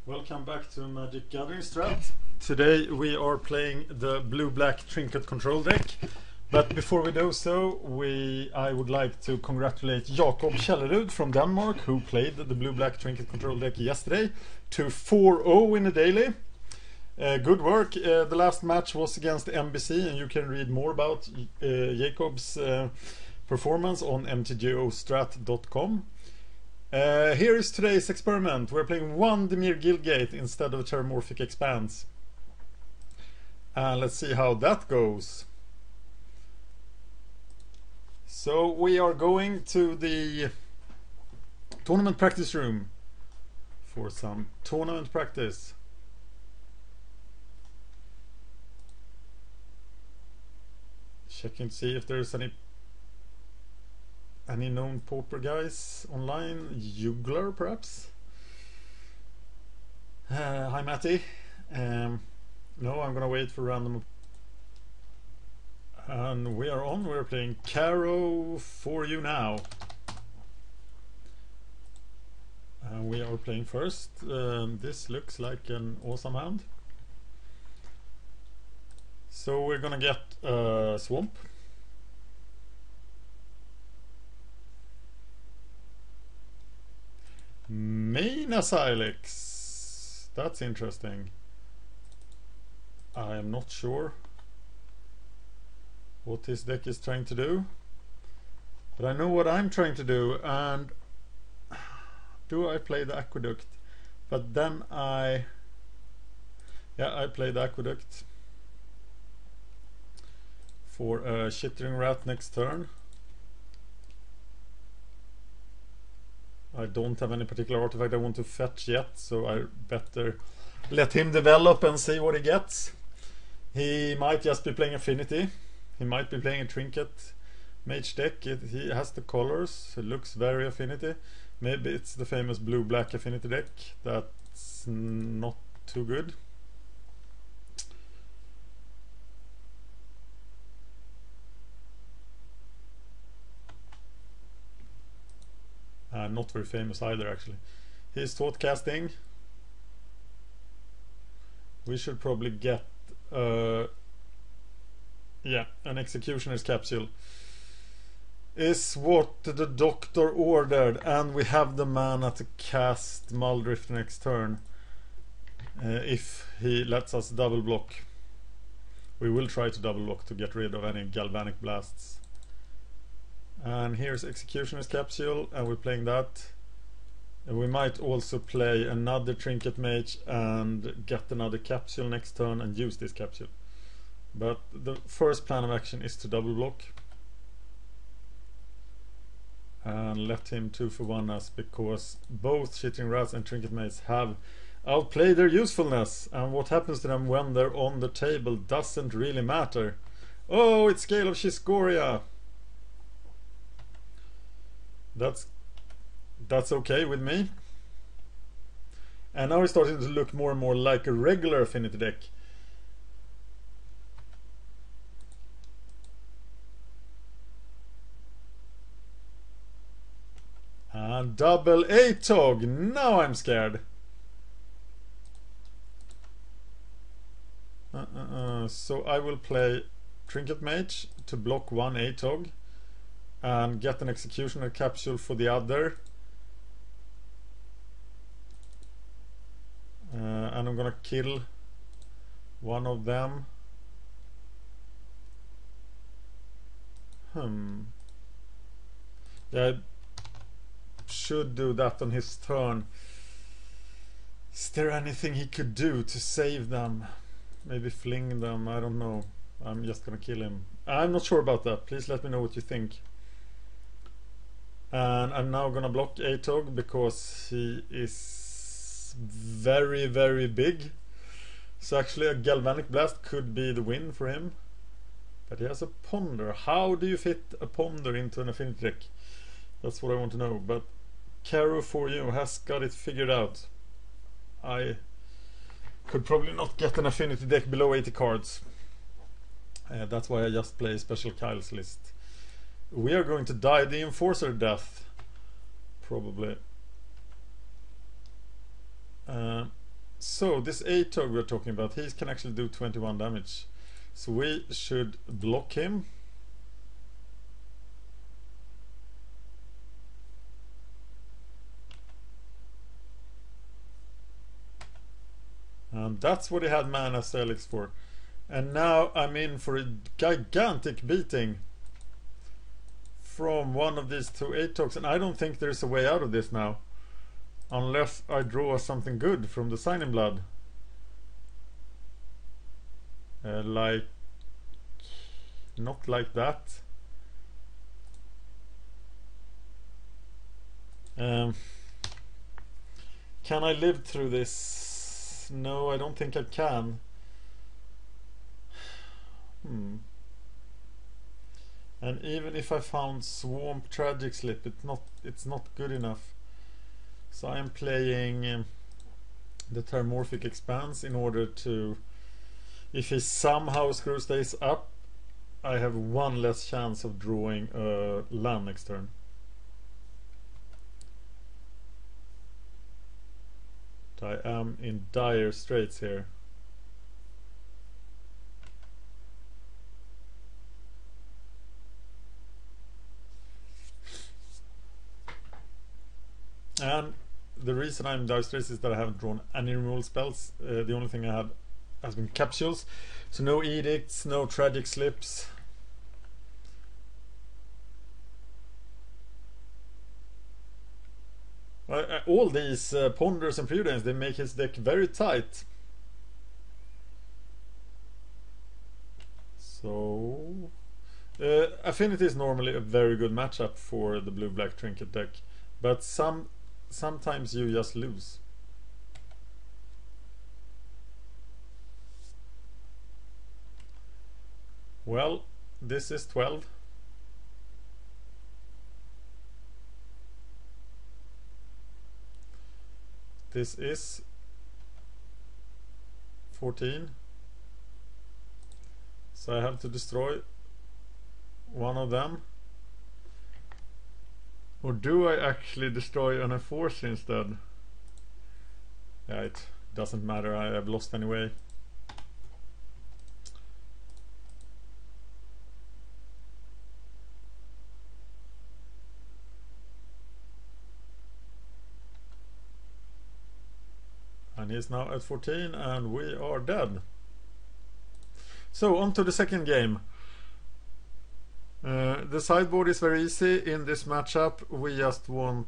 Welcome back to Magic Gathering Strat. Today we are playing the blue-black Trinket control deck. But before we do so, I would like to congratulate Jakob Kjellerud from Denmark, who played the blue-black Trinket control deck yesterday to 4-0 in a daily. Good work. The last match was against MBC, and you can read more about Jakob's performance on mtgostrat.com. Here is today's experiment. We're playing one Dimir Guildgate instead of a Terramorphic Expanse. And let's see how that goes. So we are going to the tournament practice room for some tournament practice. Checking to see if there's any known Pauper guys online. Jugler perhaps. Hi Matty. No, I'm gonna wait for random. And we are on. We're playing Caro for you now. We are playing first. This looks like an awesome hand. So we're gonna get a swamp. Maina Silex. That's interesting. I am not sure what this deck is trying to do, but I know what I'm trying to do. And do I play the Aqueduct? But then I play the Aqueduct for a Chittering Rat next turn. I don't have any particular artifact I want to fetch yet, so I better let him develop and see what he gets. He might just be playing Affinity. He might be playing a Trinket Mage deck. He has the colors. It looks very Affinity. Maybe it's the famous blue-black Affinity deck. That's not too good. Not very famous either, actually. He's thought casting. We should probably get an Executioner's Capsule. Is what the doctor ordered, and we have the mana to cast Muldrift next turn. If he lets us double block. We will try to double block to get rid of any Galvanic Blasts. And here's Executioner's Capsule, and we're playing that. And we might also play another Trinket Mage and get another capsule next turn and use this capsule. But the first plan of action is to double block and let him 2-for-1 us, because both Chittering Rats and Trinket Mages have outplayed their usefulness, and what happens to them when they're on the table doesn't really matter. Oh, it's Scale of Shiscoria. That's okay with me. And now it's starting to look more and more like a regular Affinity deck. And double Atog. Now I'm scared. So I will play Trinket Mage to block one Atog and get an Executioner Capsule for the other. And I'm gonna kill one of them. Yeah, I should do that on his turn. Is there anything he could do to save them? Maybe fling them, I don't know. I'm just gonna kill him. I'm not sure about that. Please let me know what you think. And I'm now gonna block Atog because he is very, very big. So actually a Galvanic Blast could be the win for him. But he has a Ponder. How do you fit a Ponder into an Affinity deck? That's what I want to know. But Caro for you has got it figured out. I could probably not get an Affinity deck below 80 cards. That's why I just play Special Kyle's list. We are going to die the Enforcer death, probably. So this A-Tog we're talking about, he can actually do 21 damage. So we should block him. And that's what he had Mana Steelix for. And now I'm in for a gigantic beating from one of these two A-Togs. And I don't think there's a way out of this now. Unless I draw something good from the Sign in Blood. Like... Not like that. Can I live through this? No, I don't think I can. And even if I found Swamp Tragic Slip, it's not good enough. So I am playing the Terramorphic Expanse in order to, if he somehow screws this up, I have one less chance of drawing a land next turn. I am in dire straits here. And the reason I'm in dire straits is that I haven't drawn any removal spells. The only thing I had has been capsules. So no edicts, no tragic slips. All these ponders and preordains, they make his deck very tight. So Affinity is normally a very good matchup for the blue-black Trinket deck, but sometimes you just lose. Well, this is 12. This is 14. So I have to destroy one of them. Or do I actually destroy an Enforcer instead? Yeah, it doesn't matter, I have lost anyway. And he's now at 14 and we are dead. So on to the second game. The sideboard is very easy in this matchup. We just want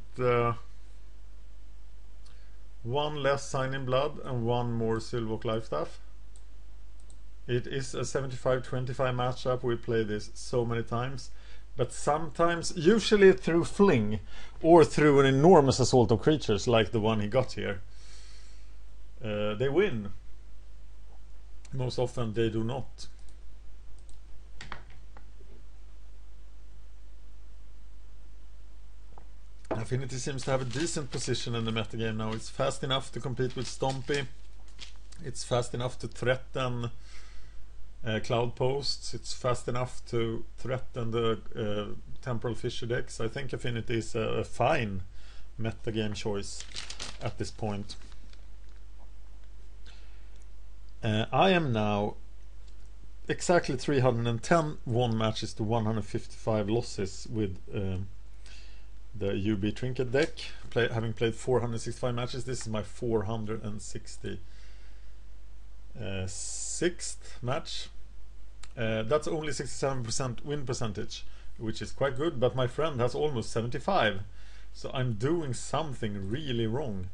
one less Sign in Blood and one more Sylvok Lifestaff. It is a 75-25 matchup. We play this so many times. But sometimes, usually through Fling or through an enormous assault of creatures like the one he got here, they win. Most often they do not. Affinity seems to have a decent position in the metagame now. It's fast enough to compete with Stompy. It's fast enough to threaten Cloud Posts. It's fast enough to threaten the Temporal Fissure decks. I think Affinity is a fine metagame choice at this point. I am now exactly 310 won matches to 155 losses with the UB Trinket deck. Having played 465 matches, this is my 466th match. That's only 67% win percentage, which is quite good, but my friend has almost 75. So I'm doing something really wrong.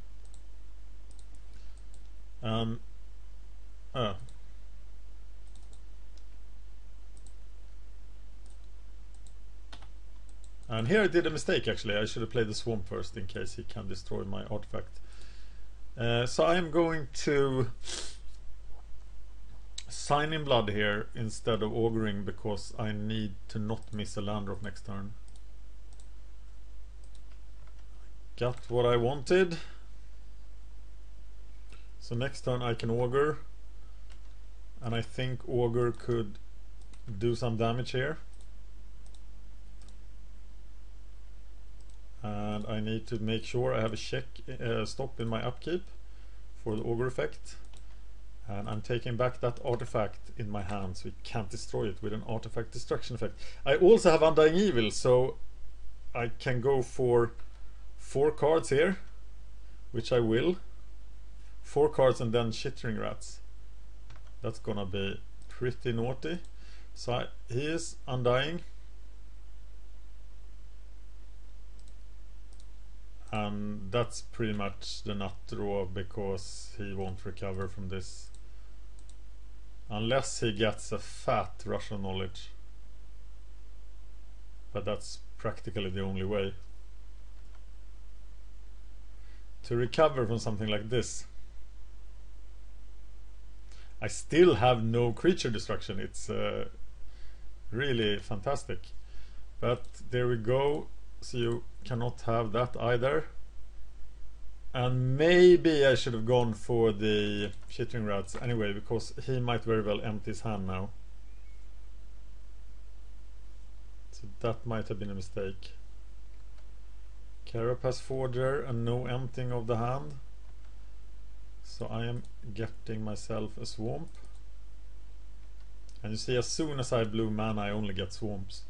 And here I did a mistake actually. I should have played the Swamp first in case he can destroy my artifact. So I am going to Sign in Blood here instead of Auguring because I need to not miss a land drop next turn. Got what I wanted. So next turn I can Augur. And I think Augur could do some damage here. And I need to make sure I have a check stop in my upkeep for the auger effect. And I'm taking back that artifact in my hand, so we can't destroy it with an artifact destruction effect. I also have Undying Evil, so I can go for 4 cards here, which I will. 4 cards and then Chittering Rats. That's gonna be pretty naughty. So he is Undying. And that's pretty much the nut draw, because he won't recover from this. Unless he gets a fat Russian knowledge. But that's practically the only way to recover from something like this. I still have no creature destruction. It's really fantastic. But there we go. So you cannot have that either. And maybe I should have gone for the Chittering Rats anyway, because he might very well empty his hand now. So that might have been a mistake. Carapace Forger and no emptying of the hand. So I am getting myself a swamp. And you see, as soon as I blue mana, I only get swamps.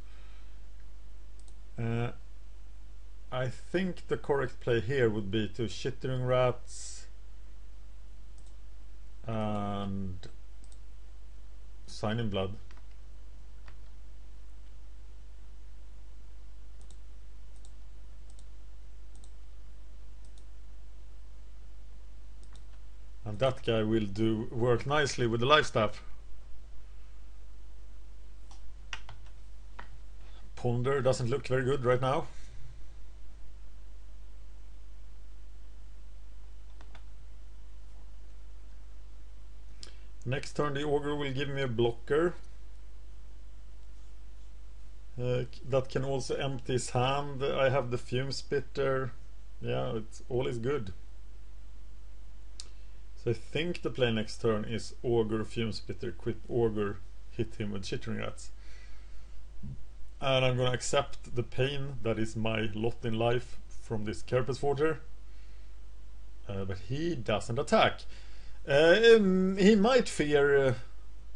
I think the correct play here would be to Chittering Rats and Sign in Blood. And that guy will do work nicely with the life staff. Ponder doesn't look very good right now. Next turn the Augur will give me a blocker that can also empty his hand. I have the Fume Spitter. Yeah, all is good. So I think the play next turn is Augur, Fume Spitter, quit Augur, hit him with Chittering Rats. And I'm gonna accept the pain that is my lot in life from this Carapace Forger. But he doesn't attack. He might fear...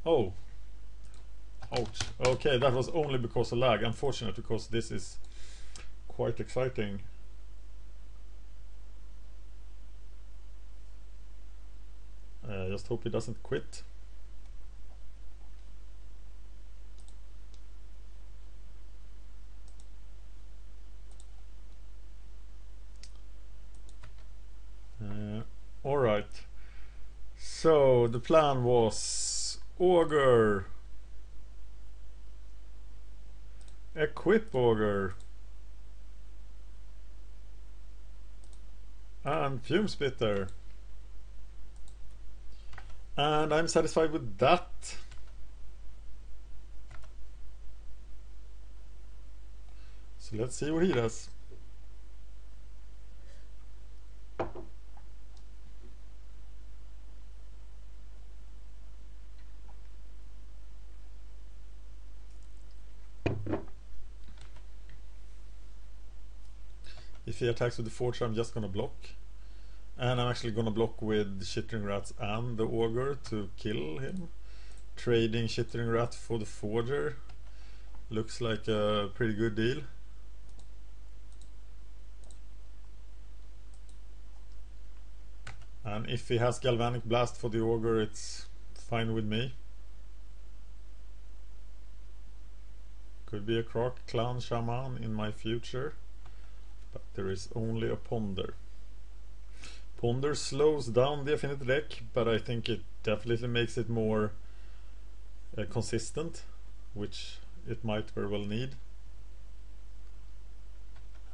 oh. Ouch. Okay, that was only because of lag. Unfortunate, because this is quite exciting. Just hope he doesn't quit. Alright. So the plan was Augur, equip Augur, and Fume Spitter. And I'm satisfied with that. So let's see what he does. If he attacks with the Forge, I'm just gonna block. And I'm actually gonna block with Chittering Rats and the Augur to kill him. Trading Chittering Rat for the Forger looks like a pretty good deal. And if he has Galvanic Blast for the Augur, it's fine with me. Could be a Croc Clown Shaman in my future. But there is only a Ponder. Ponder slows down the Affinity deck, but I think it definitely makes it more consistent, which it might very well need.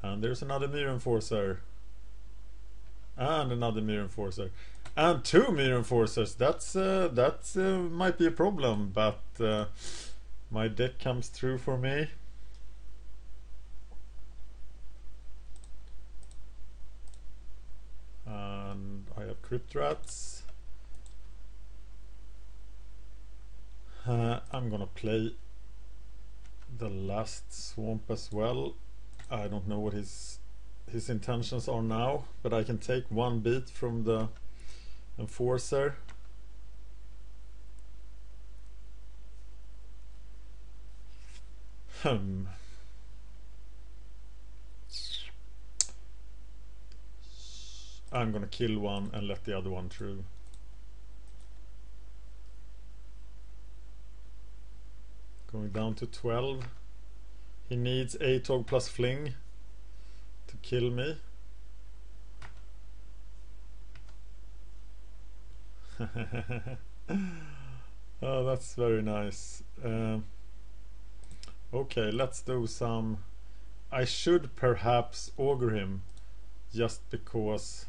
And there's another Mirror Enforcer. And another Mirror Enforcer. And 2 Mirror Enforcers. That's might be a problem, but my deck comes through for me. And I have Crypt Rats. I'm gonna play the last Swamp as well. I don't know what his intentions are now, but I can take 1 beat from the Enforcer. I'm gonna kill one and let the other one through. Going down to 12. He needs ATOG plus fling to kill me. Oh, that's very nice. Okay, let's do some. I should perhaps augur him just because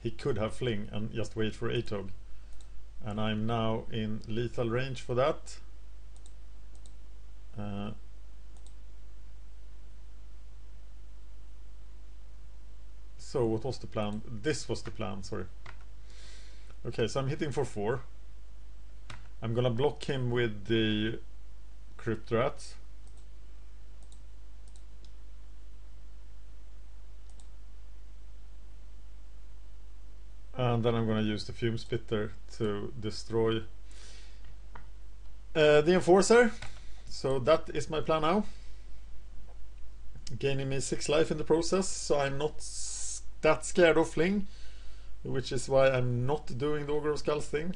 he could have fling and just wait for ATOG, and I'm now in lethal range for that. So what was the plan? This was the plan, sorry. Okay, so I'm hitting for 4. I'm gonna block him with the Crypt Rat. And then I'm gonna use the Fume Spitter to destroy the Enforcer. So that is my plan now. Gaining me 6 life in the process, so I'm not that scared of fling, which is why I'm not doing the Augur of Skulls thing.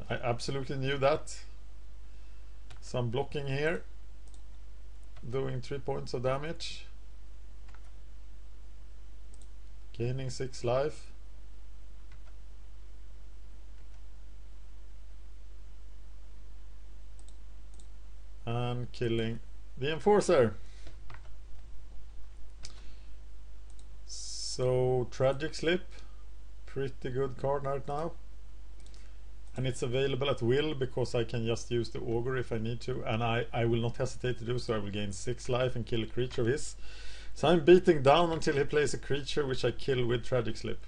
I absolutely knew that. So I'm blocking here, doing 3 points of damage, gaining 6 life. And killing the Enforcer. So Tragic Slip, pretty good card right now, and it's available at will because I can just use the Augur if I need to, and I will not hesitate to do so. I will gain 6 life and kill a creature of his. So I'm beating down until he plays a creature which I kill with Tragic Slip.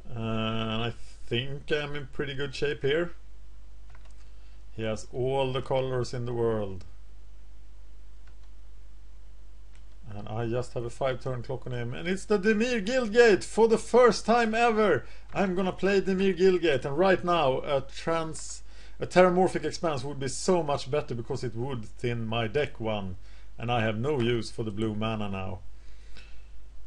And I think I'm in pretty good shape here. He has all the colors in the world. And I just have a 5-turn clock on him. And it's the Dimir Guildgate! For the first time ever! I'm gonna play Dimir Guildgate. And right now, a Terramorphic Expanse would be so much better because it would thin my deck 1. And I have no use for the blue mana now.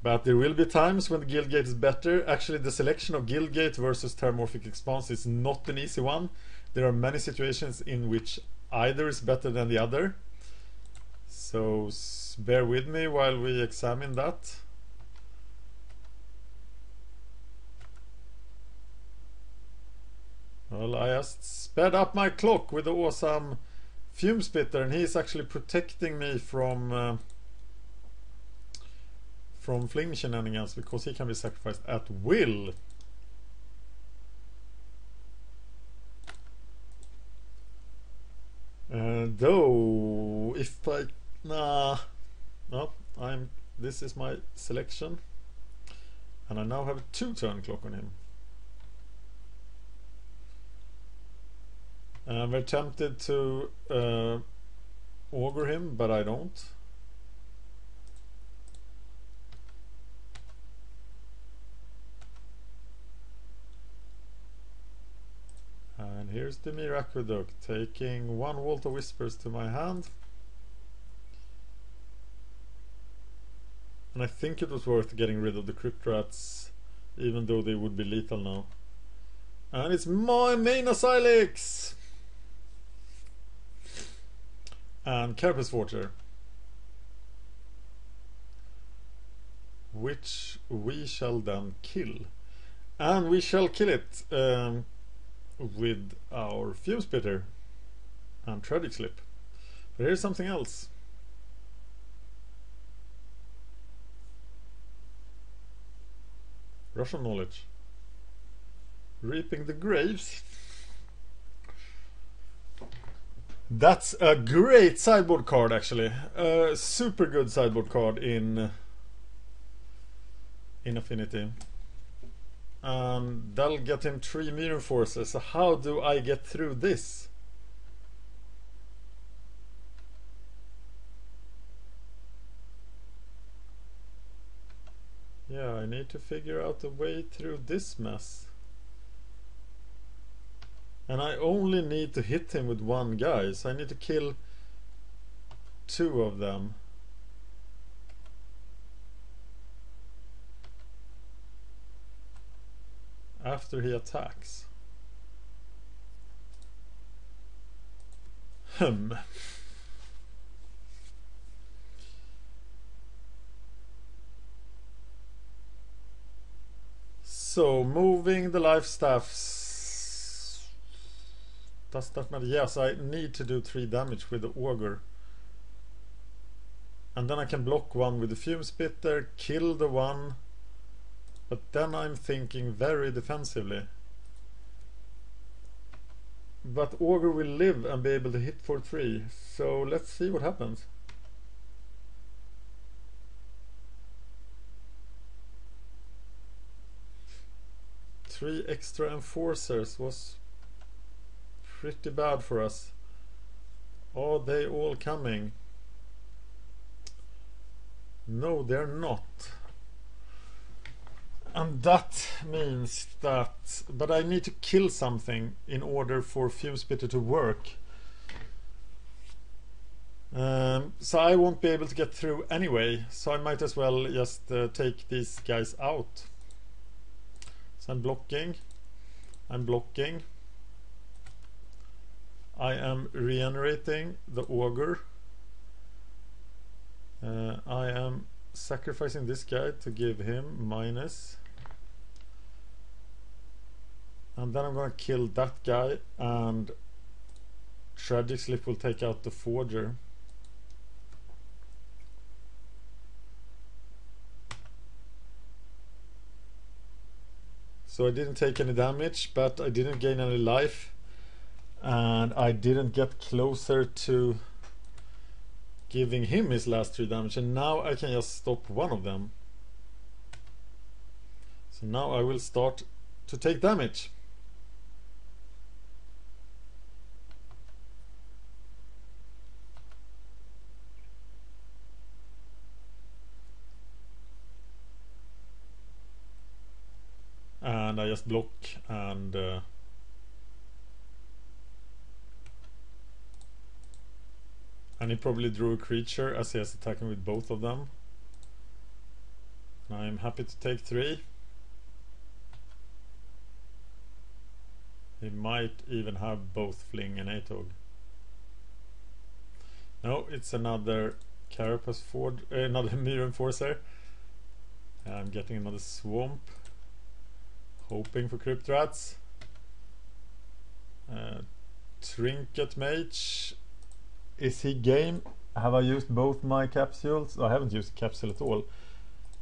But there will be times when the Guildgate is better. Actually, the selection of Guildgate versus Terramorphic Expanse is not an easy one. There are many situations in which either is better than the other. So bear with me while we examine that. Well, I just sped up my clock with the awesome Fume Spitter, and he's actually protecting me from fling shenanigans because he can be sacrificed at will. Though if I this is my selection, and I now have a 2-turn clock on him. I'm very tempted to augur him, but I don't. And here's the Dimir Aqueduct, taking 1 Vault of Whispers to my hand. And I think it was worth getting rid of the Crypt Rats, even though they would be lethal now. And it's my main Asylix! And Carapace Forger, which we shall then kill. And we shall kill it with our Fume Spitter and Tragic Slip. But here's something else. Russian Knowledge. Reaping the Graves. That's a great sideboard card, actually. A super good sideboard card in Affinity. and that'll get him 3 medium forces. So how do I get through this? Yeah, I need to figure out a way through this mess. And I only need to hit him with one guy, so I need to kill 2 of them. After he attacks. So, moving the life staffs. Does that matter? Yes, I need to do 3 damage with the auger. And then I can block one with the fume spitter, kill the one. But then I'm thinking very defensively. But auger will live and be able to hit for 3. So let's see what happens. Three extra enforcers was pretty bad for us. Are they all coming? No, they're not. And that means that... But I need to kill something in order for Fume Spitter to work. So I won't be able to get through anyway. So I might as well just take these guys out. So I'm blocking. I'm blocking. I am regenerating the auger. I am sacrificing this guy to give him minus. And then I'm gonna kill that guy, and Tragic Slip will take out the forger. So I didn't take any damage, but I didn't gain any life, and I didn't get closer to giving him his last 3 damage, and now I can just stop one of them. So now I will start to take damage. And I just block, and he probably drew a creature as he is attacking with both of them. I'm happy to take 3. He might even have both Fling and Atog. No, it's another Carapace Ford, another Mirror Enforcer. I'm getting another Swamp. Hoping for Crypt Rats. Trinket Mage. Is he game? Have I used both my capsules? I haven't used capsule at all.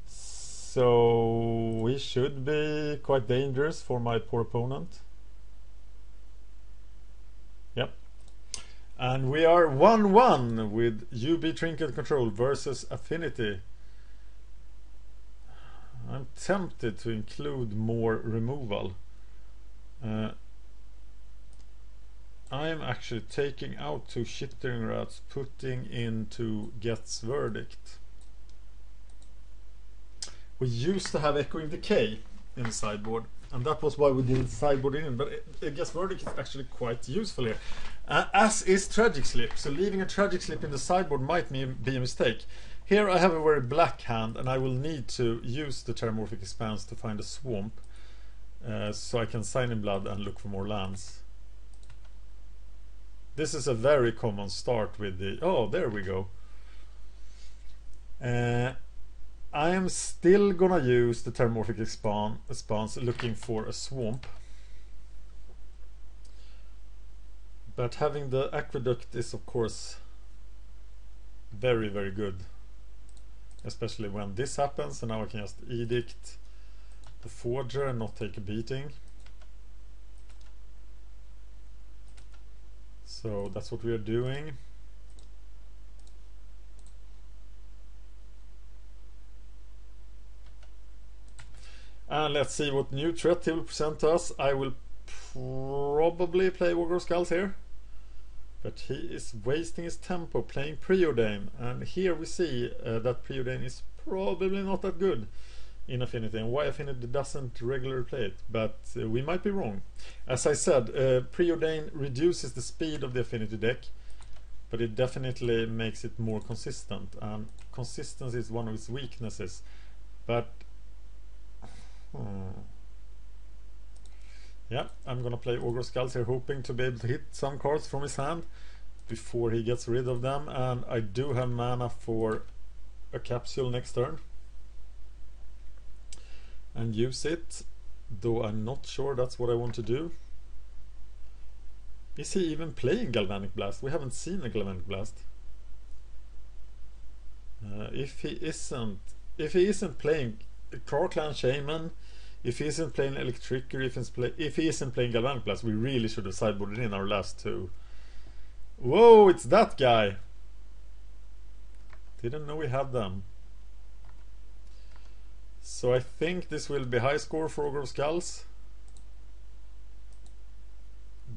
So he should be quite dangerous for my poor opponent. Yep. And we are 1-1 with UB Trinket Control versus Affinity. I'm tempted to include more removal. I am actually taking out 2 Shittering Rats, putting into Get's Verdict. We used to have Echoing Decay in the sideboard, and that was why we did the sideboard in, but Get's Verdict is actually quite useful here. As is Tragic Slip, so leaving a Tragic Slip in the sideboard might be a mistake. Here I have a very black hand, and I will need to use the Terramorphic Expanse to find a swamp, so I can sign in blood and look for more lands. This is a very common start with the... Oh, there we go. I am still gonna use the Terramorphic Expanse looking for a swamp. But having the Aqueduct is of course very, very good. Especially when this happens, and now I can just Edict the Forger and not take a beating. So that's what we are doing. And let's see what new threat he will present to us. I will probably play Ogre Skulls here. But he is wasting his tempo playing Preordain. And here we see that Preordain is probably not that good in Affinity. And why Affinity doesn't regularly play it. But we might be wrong. As I said, Preordain reduces the speed of the Affinity deck. But it definitely makes it more consistent. And consistency is one of its weaknesses. But yeah, I'm gonna play Ogre Skulls here, hoping to be able to hit some cards from his hand before he gets rid of them. And I do have mana for a capsule next turn and use it, though I'm not sure that's what I want to do. Is he even playing Galvanic Blast? We haven't seen a Galvanic Blast. If he isn't playing Clan Shaman, if he isn't playing Electric, or if he isn't playing Galvanic Blast, we really should have sideboarded in our last two. Whoa, it's that guy! Didn't know we had them. So I think this will be high score for Ogre of Skulls.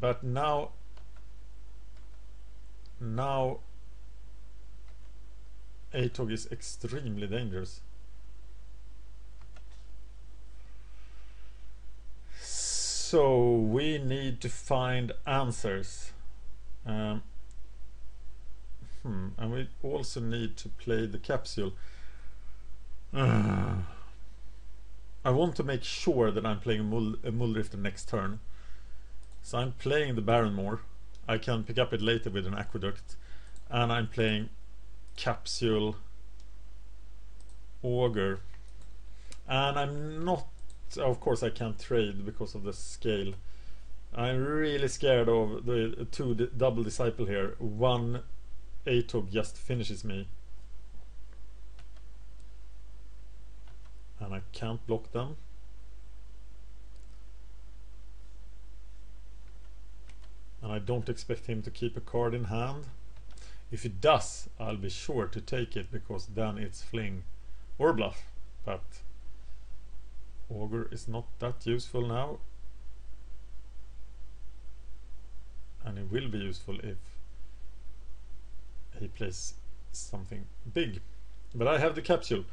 But now Atog is extremely dangerous. So we need to find answers. And we also need to play the capsule. I want to make sure that I'm playing a Muldrifter next turn. So I'm playing the Baronmoor. I can pick up it later with an Aqueduct. And I'm playing Capsule Ogre. And I'm not... Of course I can't trade because of the scale. I'm really scared of the two double Disciple here. One Atog just finishes me. And I can't block them. And I don't expect him to keep a card in hand. If he does, I'll be sure to take it, because then it's fling or bluff. But Ogre is not that useful now. And it will be useful if he plays something big. But I have the capsule,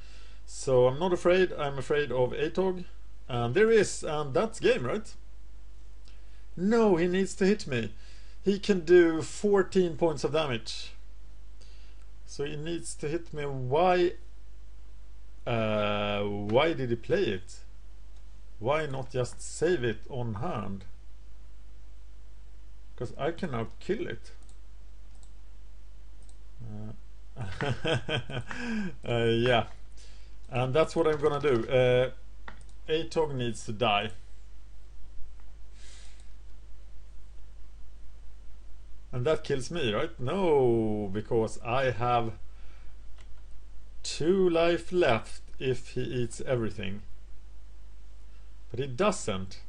so I'm not afraid. I'm afraid of Atog. And there is, and that's game, right? No, he needs to hit me. He can do 14 points of damage. So he needs to hit me. Why did he play it? Why not just save it on hand? Because I can now kill it. Yeah. And that's what I'm gonna do. Atog needs to die. And that kills me, right? No, because I have 2 life left if he eats everything. But he doesn't.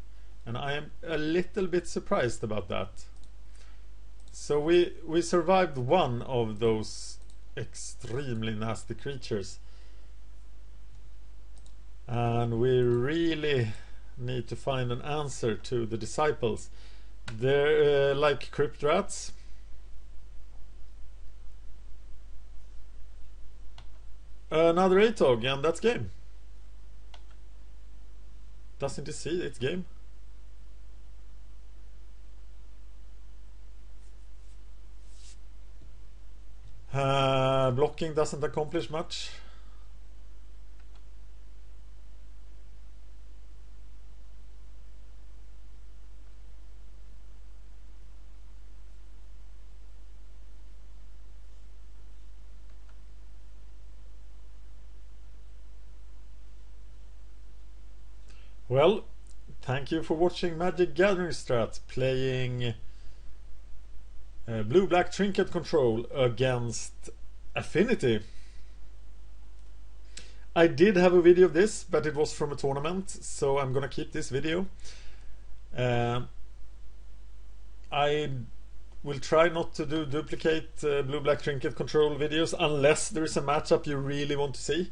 And I am a little bit surprised about that. So we survived one of those extremely nasty creatures. And we really need to find an answer to the disciples. They're like crypt rats. Another Atog, and that's game. Doesn't he see it's game? Blocking doesn't accomplish much. Well, thank you for watching Magic Gathering Strats playing blue-black Trinket Control against Affinity. I did have a video of this, but it was from a tournament, so I'm gonna keep this video. I will try not to duplicate blue-black Trinket Control videos unless there is a matchup you really want to see.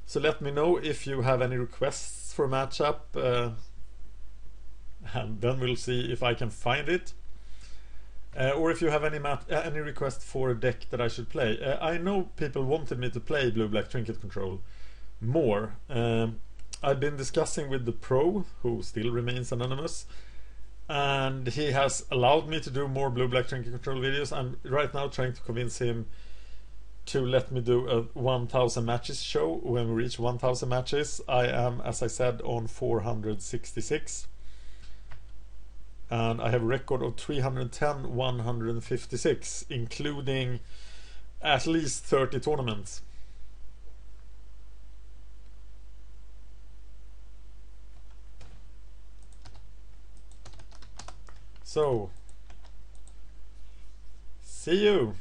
So let me know if you have any requests for a matchup, and then we'll see if I can find it. Or if you have any request for a deck that I should play. I know people wanted me to play Blue-Black Trinket Control more. I've been discussing with the pro, who still remains anonymous, and he has allowed me to do more Blue-Black Trinket Control videos. I'm right now trying to convince him to let me do a 1000 matches show when we reach 1000 matches. I am, as I said, on 466. And I have a record of 310 156, including at least 30 tournaments. So, see you!